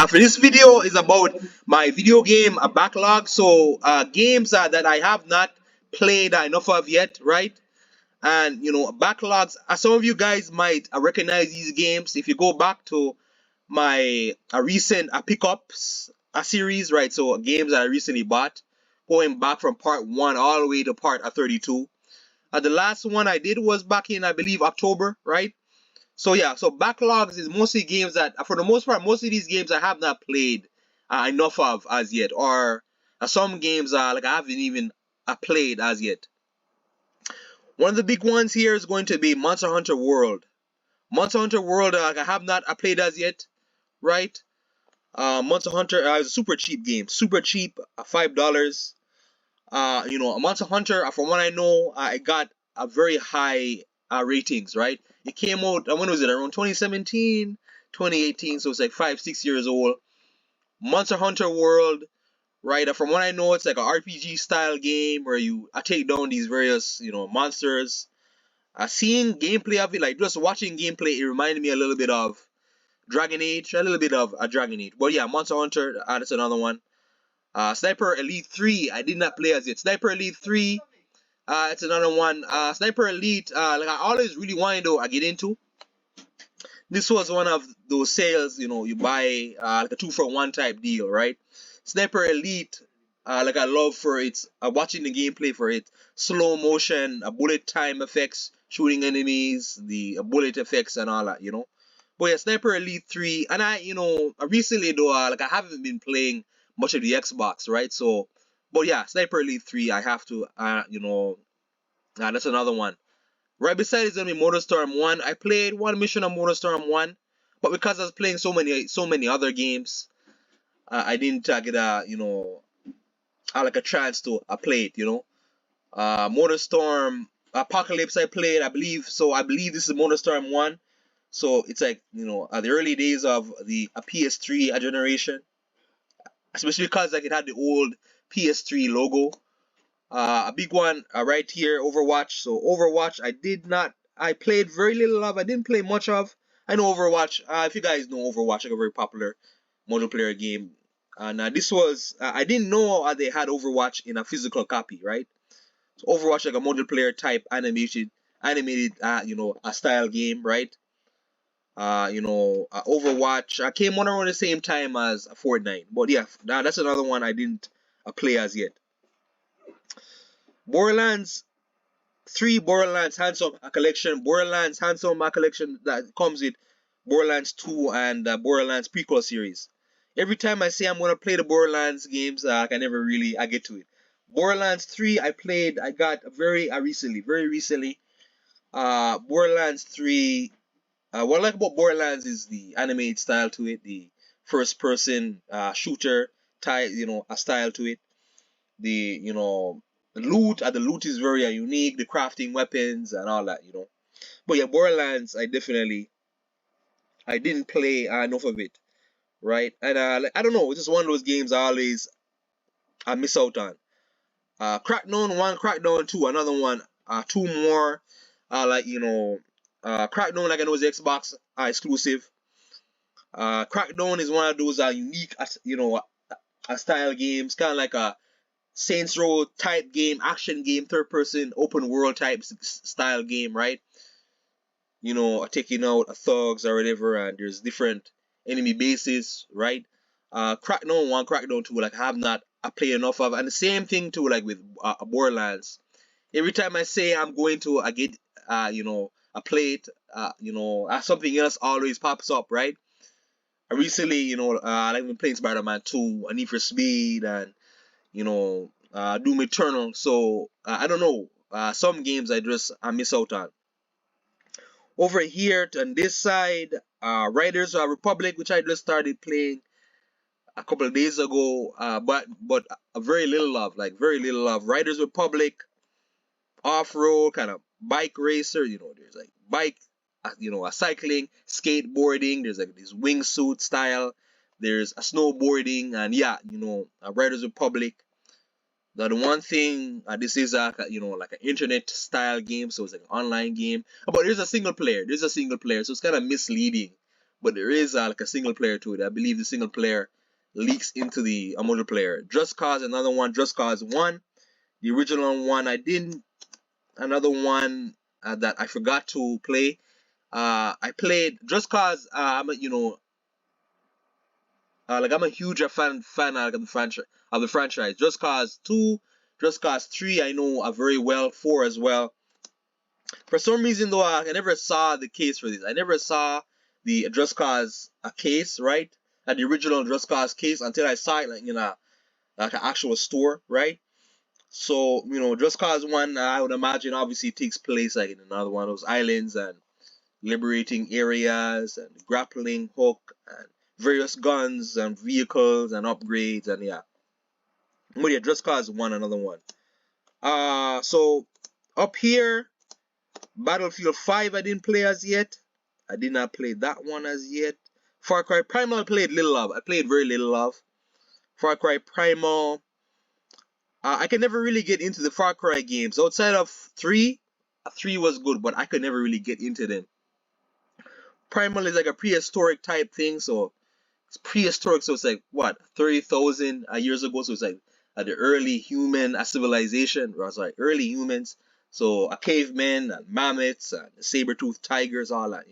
for this video is about my video game backlog. So games that I have not played enough of yet, right? And backlogs. Some of you guys might recognize these games if you go back to my recent pickups series, right? So games that I recently bought, going back from part 1 all the way to part 32. The last one I did was back in, I believe, October, right? So yeah, so backlogs is mostly games that, for the most part, most of these games I have not played enough of as yet, or some games like I haven't even played as yet. One of the big ones here is going to be Monster Hunter World. Monster Hunter World, I have not played as yet, right? Monster Hunter is a super cheap game, super cheap, $5. Monster Hunter, from what I know, it got a very high ratings, right? It came out, when was it? Around 2017, 2018, so it's like 5-6 years old. Monster Hunter World, right? From what I know, it's like an RPG style game where you take down these various, monsters. Seeing gameplay of it, like just watching gameplay, it reminded me a little bit of Dragon Age, a little bit of Dragon Age. But yeah, Monster Hunter, that's another one. Sniper Elite 3, I did not play as yet. Sniper Elite 3, it's another one. Sniper Elite, like I always really wanted to get into. This was one of those sales, you buy like a 2-for-1 type deal, right? Sniper Elite, like I love for its watching the gameplay for it, slow motion, bullet time effects, shooting enemies, the bullet effects and all that, But yeah, Sniper Elite 3, and I recently though, like I haven't been playing much of the Xbox, right? So, but yeah, Sniper Elite 3, I have to, that's another one. Right beside is gonna be Motorstorm 1. I played one mission of Motorstorm 1, but because I was playing so many other games, I didn't get like a chance to play it, Motorstorm Apocalypse I played, I believe. So I believe this is Motorstorm 1. So it's like, at the early days of the PS3 generation, especially because like it had the old PS3 logo. A big one right here, Overwatch. So Overwatch, I played very little of. I didn't play much of. I know Overwatch. If you guys know Overwatch, like a very popular multiplayer game. And this was, I didn't know they had Overwatch in a physical copy, right? So Overwatch like a multiplayer type animated, a style game, right? Overwatch came on around the same time as Fortnite. But yeah, that's another one I didn't play as yet. Borderlands 3, Borderlands Handsome Collection, Borderlands Handsome Collection that comes with Borderlands 2 and Borderlands prequel series. Every time I say I'm gonna play the Borderlands games, I can never really get to it. Borderlands 3 I got very recently. Borderlands 3. What I like about Borderlands is the animated style to it, the first person shooter type, a style to it. The the loot is very unique, the crafting weapons and all that, But yeah, Borderlands, I didn't play enough of it, right? And I don't know, it's just one of those games I miss out on. Crackdown 1, Crackdown 2, another one, 2 more, Crackdown, like I know, is Xbox exclusive. Crackdown is one of those unique, style games, kind of like a Saints Row type game, action game, third person, open world type style game, right? Taking out thugs or whatever, and there's different enemy bases, right? Crackdown 1, Crackdown 2, like I have not played enough of, and the same thing too, like with Borderlands. Every time I say I'm going to get, a play it, something else always pops up, right? Recently, I've been playing Spider-Man 2, Need for Speed, and Doom Eternal. So I don't know. Some games I miss out on. Over here on this side, Riders Republic, which I just started playing a couple of days ago. But very little love, like very little love. Riders Republic, off-road kind of bike racer. There's like bike, a cycling, skateboarding. There's like this wingsuit style. There's a snowboarding, and yeah, a Riders Republic. Now the one thing, this is like an internet style game, so it's like an online game. But there's a single player. So it's kind of misleading but there is like a single player to it. I believe the single player leaks into the multiplayer. Just Cause, another one. Just Cause 1, the original one I didn't. Another one that I forgot to play. I played Just Cause. I'm a, like I'm a huge fan of the franchise. Just Cause 2, Just Cause 3, I know very well. 4 as well. For some reason though, I never saw the case for this. I never saw the Just Cause case, right? The original Just Cause case until I saw it like like an actual store, right? So Just Cause 1, I would imagine obviously takes place like in another one of those islands and liberating areas and grappling hook and various guns and vehicles and upgrades and yeah. But yeah, Just Cause 1, another one. So up here, Battlefield 5 I didn't play as yet. I did not play that one as yet. Far Cry Primal I played little of. I played very little of. Far Cry Primal. I could never really get into the Far Cry games. Outside of 3, 3 was good, but I could never really get into them. Primal is like a prehistoric type thing, so it's prehistoric, so it's like what 30,000 years ago, so it's like the early human civilization, or sorry, early humans. So a caveman and mammoths and saber-toothed tigers, all that,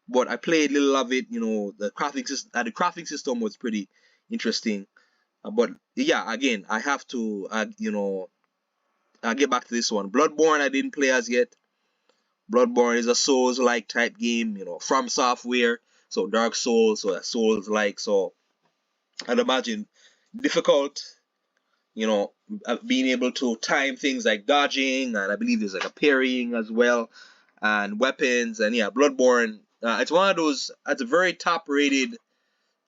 But I played little of it, the graphic system was pretty interesting. But yeah, again, I have to, I'll get back to this one. Bloodborne I didn't play as yet. Bloodborne is a Souls-like type game, from software, so Dark Souls, so Souls-like, so I'd imagine difficult, being able to time things like dodging, and I believe there's like a parrying as well, and weapons, and yeah, Bloodborne, it's one of those, it's a very top rated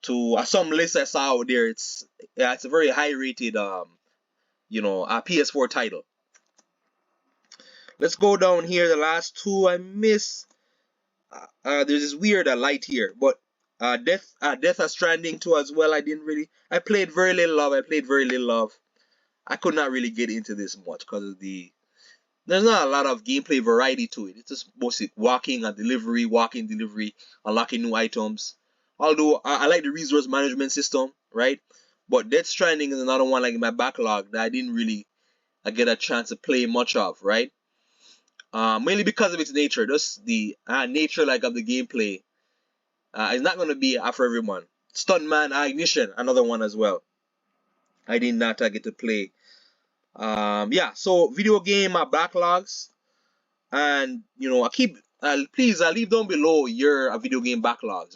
to some lists I saw out there, it's a very high rated, a PS4 title. Let's go down here, the last two I miss. There's this weird light here, but Death Stranding 2 as well. I played very little of. I could not really get into this much because of there's not a lot of gameplay variety to it. It's just mostly walking, unlocking new items. Although I like the resource management system, right? But Death Stranding is another one like in my backlog that I didn't really get a chance to play much of, right? Mainly because of its nature. Just the nature like of the gameplay is not going to be for everyone. Stuntman Ignition, another one as well. I did not get to play. Yeah, so video game backlogs, and I keep please leave down below your video game backlogs, right?